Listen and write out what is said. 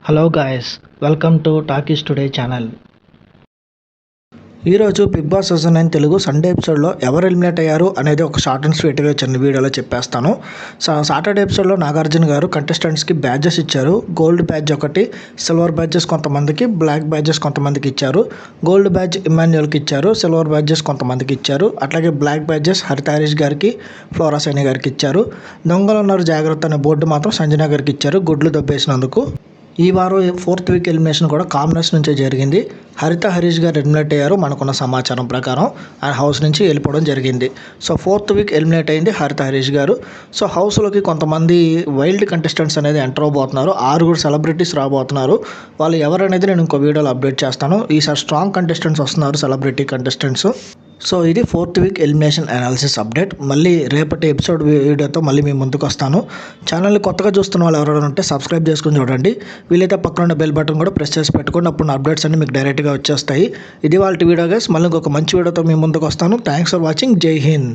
Hello guys, welcome to Talkies Today channel. ఈరోజు Bigg Boss season 9 Telugu Sunday ఎపిసోడ్లో ఎవరు eliminate అయ్యారు అనేది ఒక షార్ట్ అండ్ స్వీట్గా చిన్న వీడియోలో చెప్పేస్తాను. సాటర్డే ఎపిసోడ్లో నాగార్జున గారు కంటెస్టెంట్స్కి బ్యాడ్జెస్ ఇచ్చారు. గోల్డ్ బ్యాడ్జ్ ఒకటి, సిల్వర్ బ్యాడ్జెస్ కొంతమందికి, బ్లాక్ బ్యాడ్జెస్ కొంతమందికి ఇచ్చారు. గోల్డ్ బ్యాడ్జ్ ఇమాన్యుయల్కి ఇచ్చారు, సిల్వర్ బ్యాడ్జెస్ కొంతమందికి ఇచ్చారు. అట్లాగే బ్లాక్ బ్యాడ్జెస్ హరిత హరీష్ గారికి, ఫ్లోరా సైని గారికి ఇచ్చారు. దొంగలున్నారు జాగ్రత్త అనే బోర్డు మాత్రం సంజన గారికి ఇచ్చారు గుడ్లు దొబ్బేసినందుకు. ఈ వారం 4th వీక్ ఎలిమినేషన్ కూడా కామనర్స్ నుంచే జరిగింది. హరిత హరీష్ గారు ఎలిమినేట్ అయ్యారు. మనకున్న సమాచారం ప్రకారం ఆయన హౌస్ నుంచి వెళ్ళిపోవడం జరిగింది. సో 4th వీక్ ఎలిమినేట్ అయింది హరిత హరీష్ గారు. సో హౌస్లోకి కొంతమంది వైల్డ్ కంటెస్టెంట్స్ అనేది ఎంటర్ అవబోతున్నారు. 6 సెలబ్రిటీస్ రాబోతున్నారు. వాళ్ళు ఎవరనేది నేను ఇంకో వీడియోలో అప్డేట్ చేస్తాను. ఈసారి స్ట్రాంగ్ కంటెస్టెంట్స్ వస్తున్నారు, సెలబ్రిటీ కంటెస్టెంట్స్. సో ఇది 4th week elimination analysis update. మళ్ళీ రేపటి ఎపిసోడ్ వీడియోతో మళ్ళీ మీ ముందుకు వస్తాను. ఛానల్ని కొత్తగా చూస్తున్న వాళ్ళు ఎవరైనా ఉంటే సబ్స్క్రైబ్ చేసుకుని చూడండి. వీలైతే పక్కన ఉన్న బెల్ బటన్ కూడా ప్రెస్ చేసి పెట్టుకోండి. అప్పుడు నా అప్డేట్స్ అన్ని మీకు డైరెక్ట్గా వచ్చేస్తాయి. ఇది వాళ్ళ వీడియో గైస్. మళ్ళీ ఇంకొక మంచి వీడియోతో మీ ముందుకు వస్తాను. Thanks for watching. జై హింద్.